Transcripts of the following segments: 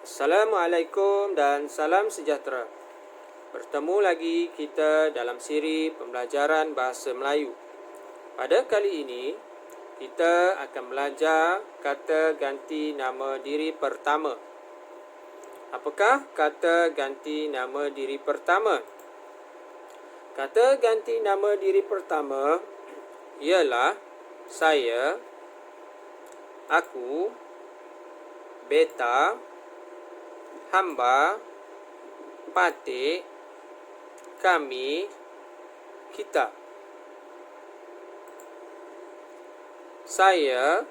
Assalamualaikum dan salam sejahtera. Bertemu lagi kita dalam siri pembelajaran bahasa Melayu. Pada kali ini, kita akan belajar kata ganti nama diri pertama. Apakah kata ganti nama diri pertama? Kata ganti nama diri pertama ialah saya, aku, beta, hamba, patik, kami, kita. Saya,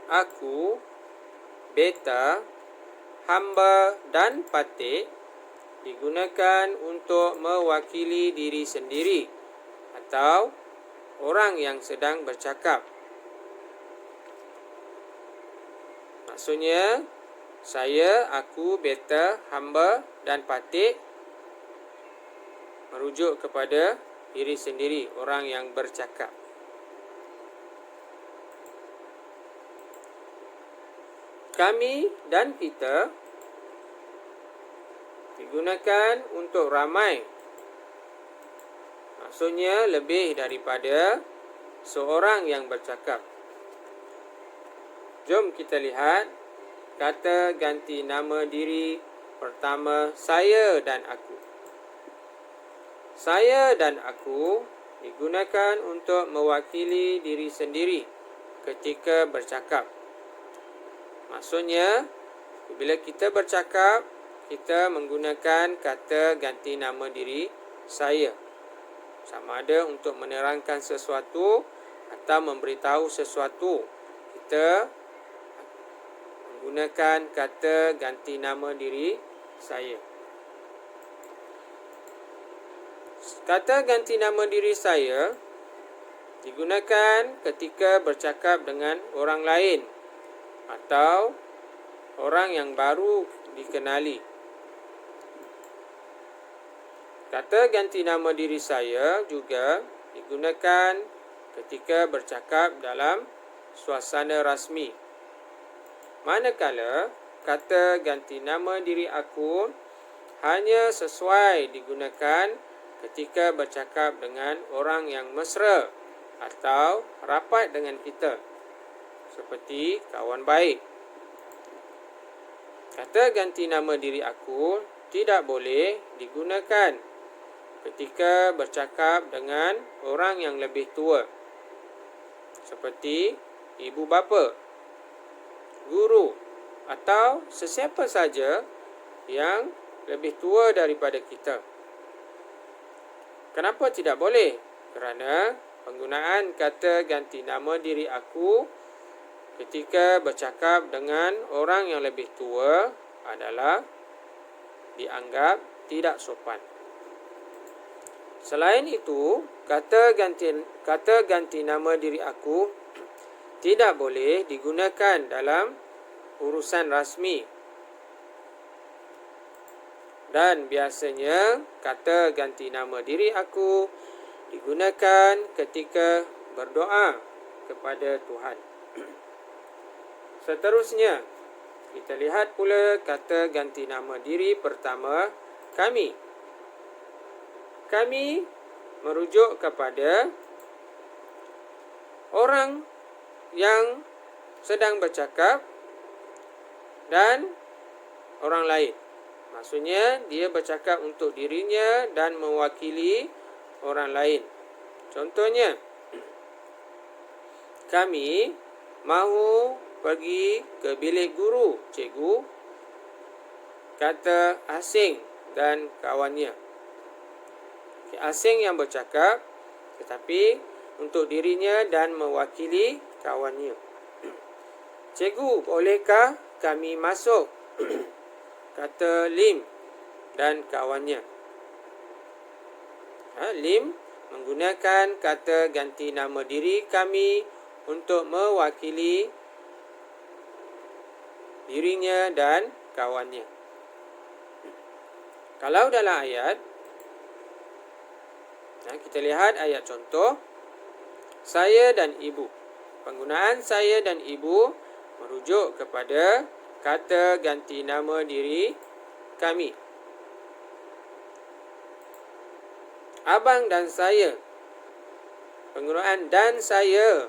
aku, beta, hamba dan patik digunakan untuk mewakili diri sendiri atau orang yang sedang bercakap. Maksudnya, saya, aku, beta, hamba dan patik merujuk kepada diri sendiri, orang yang bercakap. Kami dan kita digunakan untuk ramai. Maksudnya lebih daripada seorang yang bercakap. Jom kita lihat kata ganti nama diri pertama, saya dan aku. Saya dan aku digunakan untuk mewakili diri sendiri ketika bercakap. Maksudnya, bila kita bercakap, kita menggunakan kata ganti nama diri saya. Sama ada untuk menerangkan sesuatu atau memberitahu sesuatu, kita menggunakan kata ganti nama diri saya. Kata ganti nama diri saya digunakan ketika bercakap dengan orang lain atau orang yang baru dikenali. Kata ganti nama diri saya juga digunakan ketika bercakap dalam suasana rasmi. Manakala kata ganti nama diri aku hanya sesuai digunakan ketika bercakap dengan orang yang mesra atau rapat dengan kita, seperti kawan baik. Kata ganti nama diri aku tidak boleh digunakan ketika bercakap dengan orang yang lebih tua, seperti ibu bapa, guru atau sesiapa saja yang lebih tua daripada kita. Kenapa tidak boleh? Kerana penggunaan kata ganti nama diri aku ketika bercakap dengan orang yang lebih tua adalah dianggap tidak sopan. Selain itu, kata ganti nama diri aku tidak boleh digunakan dalam urusan rasmi. Dan biasanya kata ganti nama diri aku digunakan ketika berdoa kepada Tuhan. Seterusnya, kita lihat pula kata ganti nama diri pertama, kami. Kami merujuk kepada orang yang sedang bercakap dan orang lain. Maksudnya, dia bercakap untuk dirinya dan mewakili orang lain. Contohnya, kami mahu pergi ke bilik guru, cikgu, kata asing dan kawannya. Asing yang bercakap, tetapi untuk dirinya dan mewakili kawannya. Cikgu, bolehkah kami masuk? Kata Lim dan kawannya. Lim menggunakan kata ganti nama diri kami untuk mewakili dirinya dan kawannya. Kalau dalam ayat, kita lihat ayat contoh, saya dan ibu. Penggunaan saya dan ibu merujuk kepada kata ganti nama diri kami. Abang dan saya. Penggunaan dan saya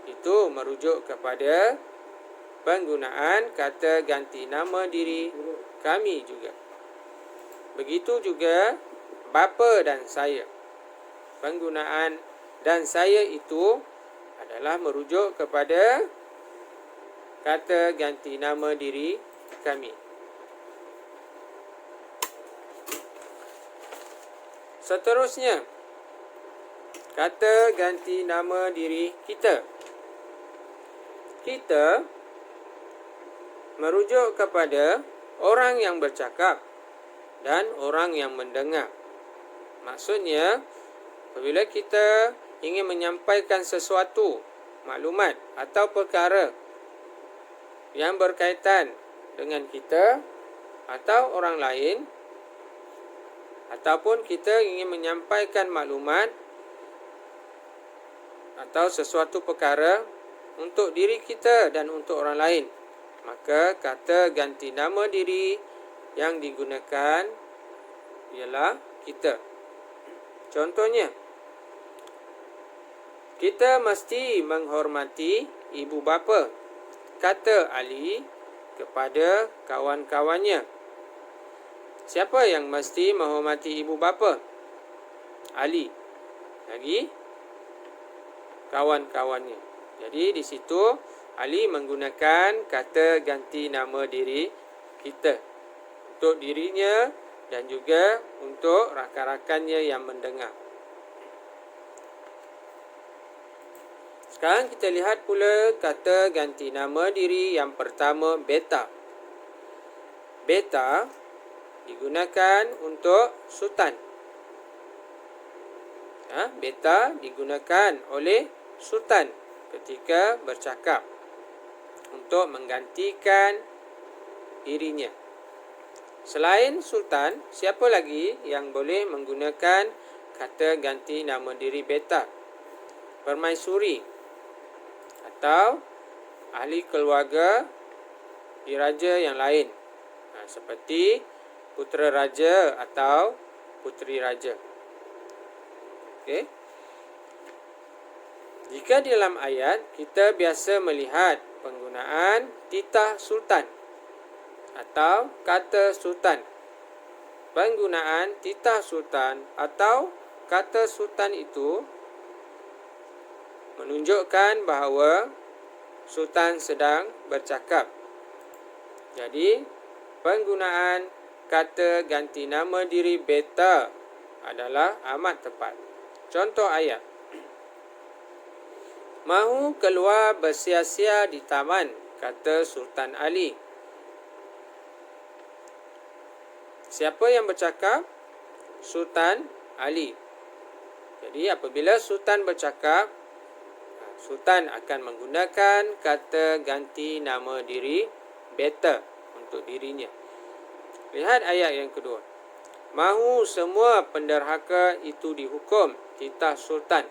itu merujuk kepada penggunaan kata ganti nama diri kami juga. Begitu juga bapa dan saya. Penggunaan dan saya itu adalah merujuk kepada kata ganti nama diri kami. Seterusnya, kata ganti nama diri kita. Kita merujuk kepada orang yang bercakap dan orang yang mendengar. Maksudnya, apabila kita ingin menyampaikan sesuatu, maklumat atau perkara yang berkaitan dengan kita atau orang lain, ataupun kita ingin menyampaikan maklumat atau sesuatu perkara untuk diri kita dan untuk orang lain, maka kata ganti nama diri yang digunakan ialah kita. Contohnya, kita mesti menghormati ibu bapa, kata Ali kepada kawan-kawannya. Siapa yang mesti menghormati ibu bapa? Ali. Lagi kawan-kawannya. Jadi di situ Ali menggunakan kata ganti nama diri kita untuk dirinya dan juga untuk rakan-rakannya yang mendengar. Sekarang kita lihat pula kata ganti nama diri yang pertama, beta. Beta digunakan untuk sultan. Beta digunakan oleh sultan ketika bercakap untuk menggantikan dirinya. Selain sultan, siapa lagi yang boleh menggunakan kata ganti nama diri beta? Permaisuri atau ahli keluarga diraja yang lain, seperti putera raja atau puteri raja. Okey. Jika di dalam ayat kita biasa melihat penggunaan titah sultan atau kata sultan. Penggunaan titah sultan atau kata sultan itu menunjukkan bahawa sultan sedang bercakap. Jadi, penggunaan kata ganti nama diri beta adalah amat tepat. Contoh ayat. Mahu keluar bersia-sia di taman, kata Sultan Ali. Siapa yang bercakap? Sultan Ali. Jadi apabila Sultan bercakap, Sultan akan menggunakan kata ganti nama diri beta untuk dirinya. Lihat ayat yang kedua. Mahu semua penderhaka itu dihukum, titah sultan.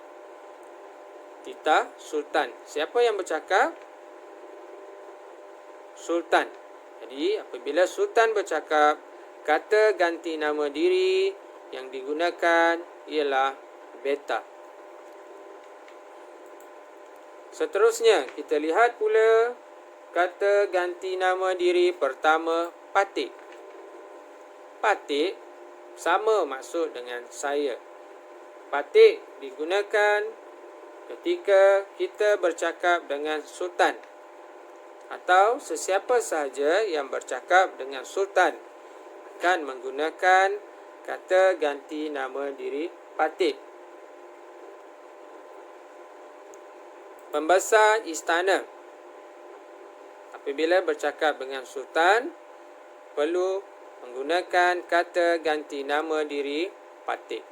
Titah sultan. Siapa yang bercakap? Sultan. Jadi apabila sultan bercakap, kata ganti nama diri yang digunakan ialah beta. Seterusnya, kita lihat pula kata ganti nama diri pertama, patik. Patik sama maksud dengan saya. Patik digunakan ketika kita bercakap dengan sultan atau sesiapa sahaja yang bercakap dengan sultan akan menggunakan kata ganti nama diri patik. Pembesar istana apabila bercakap dengan sultan perlu menggunakan kata ganti nama diri patik.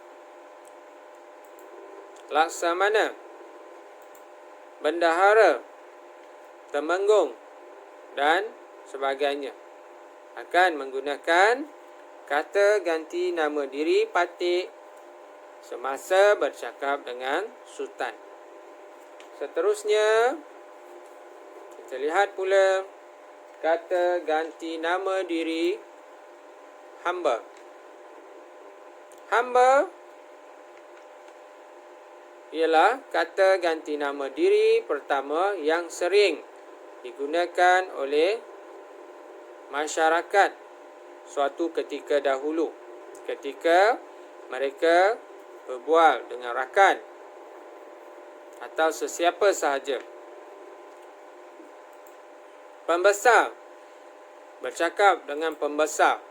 Laksamana, bendahara, temenggung dan sebagainya akan menggunakan kata ganti nama diri patik semasa bercakap dengan sultan. Seterusnya, kita lihat pula kata ganti nama diri hamba. Hamba ialah kata ganti nama diri pertama yang sering digunakan oleh masyarakat suatu ketika dahulu, ketika mereka berbual dengan rakan atau sesiapa sahaja. Pembesar bercakap dengan pembesar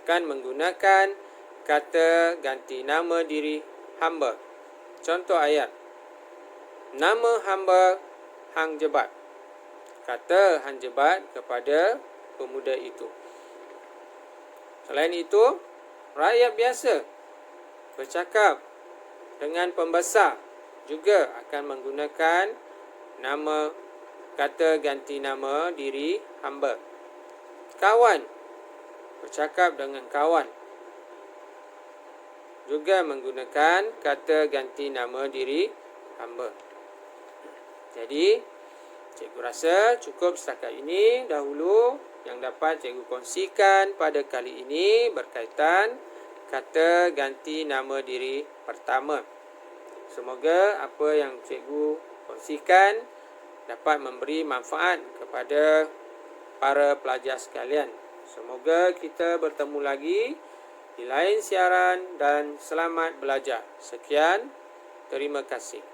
akan menggunakan kata ganti nama diri hamba. Contoh ayat, nama hamba Hang Jebat. Kata Hang Jebat kepada pemuda itu. Selain itu, rakyat biasa bercakap dengan pembesar juga akan menggunakan nama kata ganti nama diri hamba. Kawan bercakap dengan kawan juga menggunakan kata ganti nama diri hamba. Jadi, cikgu rasa cukup setakat ini dahulu yang dapat cikgu kongsikan pada kali ini berkaitan kata ganti nama diri pertama. Semoga apa yang cikgu kongsikan dapat memberi manfaat kepada para pelajar sekalian. Semoga kita bertemu lagi di lain siaran dan selamat belajar. Sekian, terima kasih.